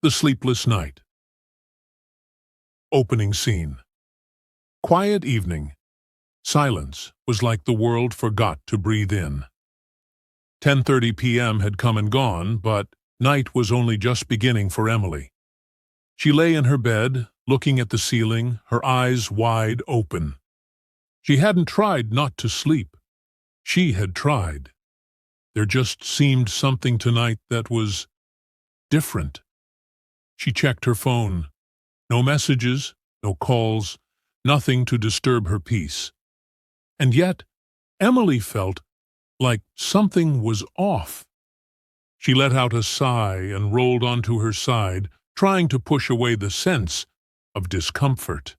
The Sleepless Night. Opening scene. Quiet evening. Silence was like the world forgot to breathe in. 10:30 p.m. had come and gone, but night was only just beginning for Emily. She lay in her bed, looking at the ceiling, her eyes wide open. She hadn't tried not to sleep. She had tried. There just seemed something tonight that was different. She checked her phone. No messages, no calls, nothing to disturb her peace. And yet, Emily felt like something was off. She let out a sigh and rolled onto her side, trying to push away the sense of discomfort.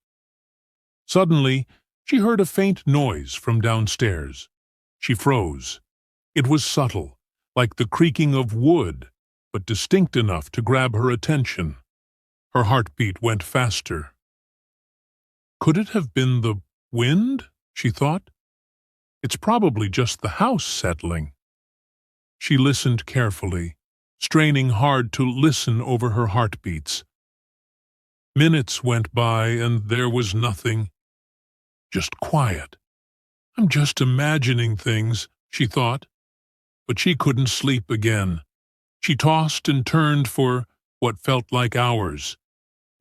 Suddenly, she heard a faint noise from downstairs. She froze. It was subtle, like the creaking of wood, but distinct enough to grab her attention. Her heartbeat went faster. Could it have been the wind? She thought. It's probably just the house settling. She listened carefully, straining hard to listen over her heartbeats. Minutes went by and there was nothing. Just quiet. I'm just imagining things, she thought. But she couldn't sleep again. She tossed and turned for what felt like hours,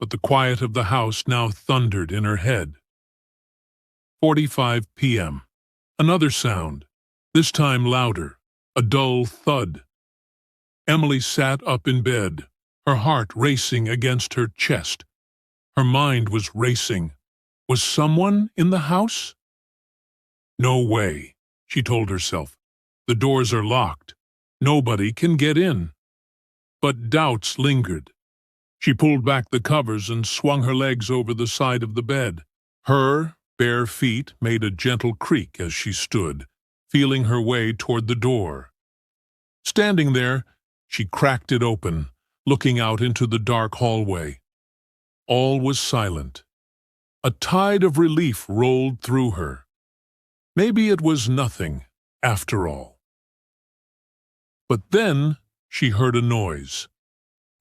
but the quiet of the house now thundered in her head. 45 p.m. Another sound, this time louder, a dull thud. Emily sat up in bed, her heart racing against her chest. Her mind was racing. Was someone in the house? No way, she told herself. The doors are locked. Nobody can get in. But doubts lingered. She pulled back the covers and swung her legs over the side of the bed. Her bare feet made a gentle creak as she stood, feeling her way toward the door. Standing there, she cracked it open, looking out into the dark hallway. All was silent. A tide of relief rolled through her. Maybe it was nothing, after all. But then she heard a noise.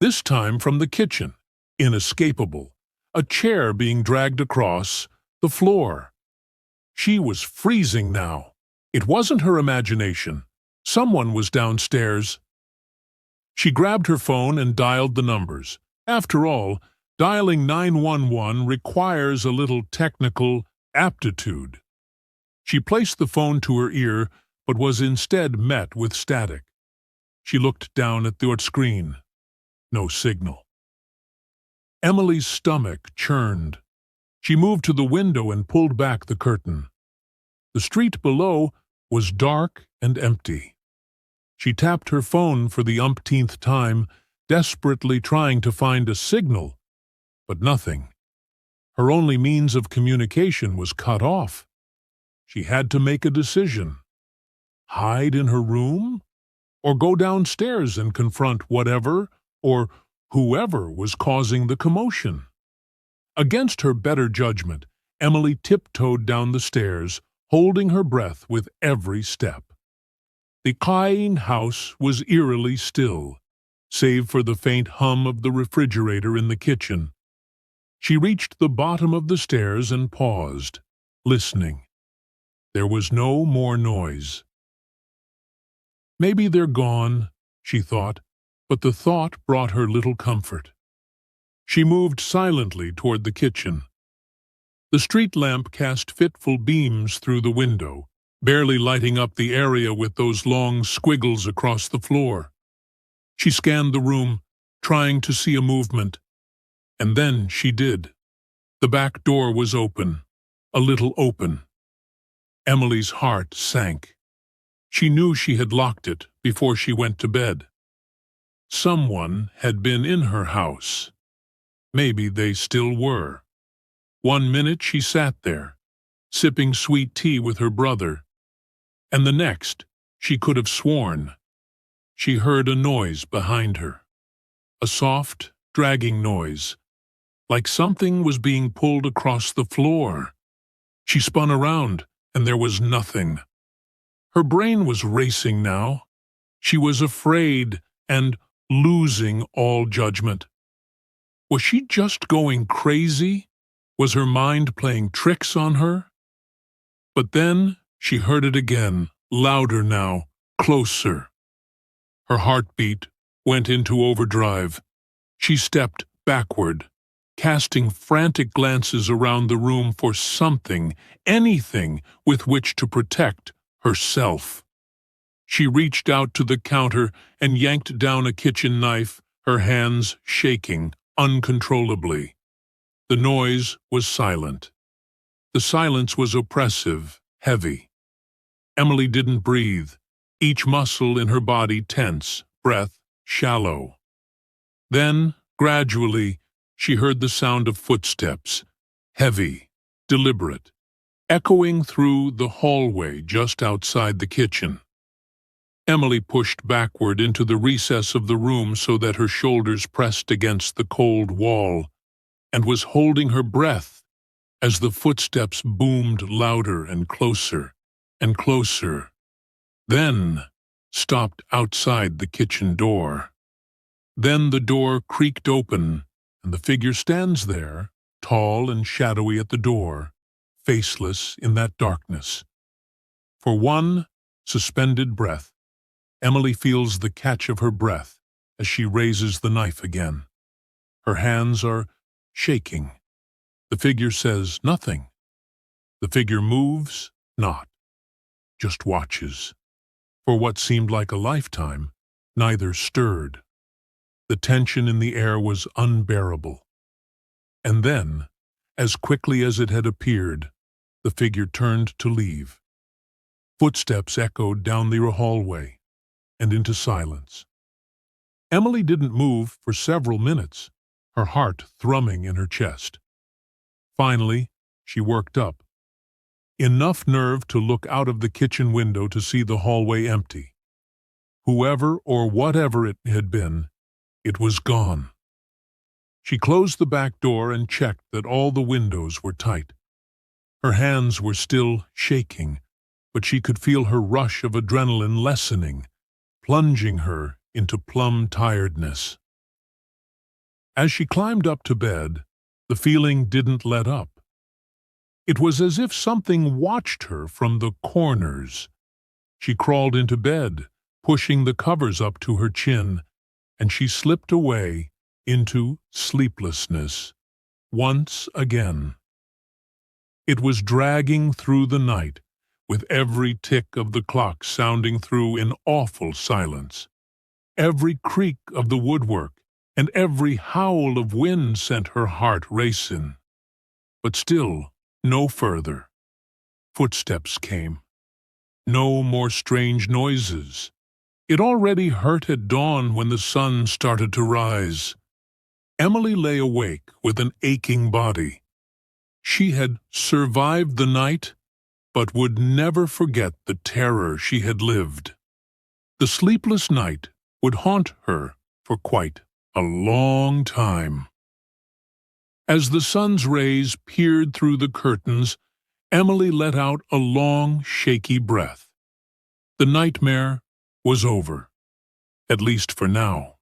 This time from the kitchen, inescapable, a chair being dragged across the floor. She was freezing now. It wasn't her imagination. Someone was downstairs. She grabbed her phone and dialed the numbers. After all, dialing 911 requires a little technical aptitude. She placed the phone to her ear, but was instead met with static. She looked down at the screen. No signal. Emily's stomach churned. She moved to the window and pulled back the curtain. The street below was dark and empty. She tapped her phone for the umpteenth time, desperately trying to find a signal, but nothing. Her only means of communication was cut off. She had to make a decision. Hide in her room? Or go downstairs and confront whatever or whoever was causing the commotion? Against her better judgment, Emily tiptoed down the stairs, holding her breath with every step. The crying house was eerily still, save for the faint hum of the refrigerator in the kitchen. She reached the bottom of the stairs and paused, listening. There was no more noise. Maybe they're gone, she thought, but the thought brought her little comfort. She moved silently toward the kitchen. The street lamp cast fitful beams through the window, barely lighting up the area with those long squiggles across the floor. She scanned the room, trying to see a movement. And then she did. The back door was open, a little open. Emily's heart sank. She knew she had locked it before she went to bed. Someone had been in her house. Maybe they still were. 1 minute she sat there, sipping sweet tea with her brother, and the next she could have sworn she heard a noise behind her. A soft, dragging noise, like something was being pulled across the floor. She spun around, and there was nothing. Her brain was racing now. She was afraid and losing all judgment. Was she just going crazy? Was her mind playing tricks on her? But then she heard it again, louder now, closer. Her heartbeat went into overdrive. She stepped backward, casting frantic glances around the room for something, anything with which to protect herself. She reached out to the counter and yanked down a kitchen knife, her hands shaking uncontrollably. The noise was silent. The silence was oppressive, heavy. Emily didn't breathe, each muscle in her body tense, breath shallow. Then, gradually, she heard the sound of footsteps, heavy, deliberate, echoing through the hallway just outside the kitchen. Emily pushed backward into the recess of the room so that her shoulders pressed against the cold wall, and was holding her breath as the footsteps boomed louder and closer, then stopped outside the kitchen door. Then the door creaked open, and the figure stands there, tall and shadowy at the door, faceless in that darkness. For one suspended breath, Emily feels the catch of her breath as she raises the knife again. Her hands are shaking. The figure says nothing. The figure moves not, just watches. For what seemed like a lifetime, neither stirred. The tension in the air was unbearable. And then, as quickly as it had appeared, the figure turned to leave. Footsteps echoed down the hallway and into silence. Emily didn't move for several minutes, her heart thrumming in her chest. Finally, she worked up. Enough nerve to look out of the kitchen window to see the hallway empty. Whoever or whatever it had been, it was gone. She closed the back door and checked that all the windows were tight. Her hands were still shaking, but she could feel her rush of adrenaline lessening, plunging her into plumb tiredness. As she climbed up to bed, the feeling didn't let up. It was as if something watched her from the corners. She crawled into bed, pushing the covers up to her chin, and she slipped away into sleeplessness once again. It was dragging through the night, with every tick of the clock sounding through in awful silence. Every creak of the woodwork and every howl of wind sent her heart racing. But still, no further. Footsteps came. No more strange noises. It already hurt at dawn when the sun started to rise. Emily lay awake with an aching body. She had survived the night, but would never forget the terror she had lived. The sleepless night would haunt her for quite a long time. As the sun's rays peered through the curtains, Emily let out a long, shaky breath. The nightmare was over, at least for now.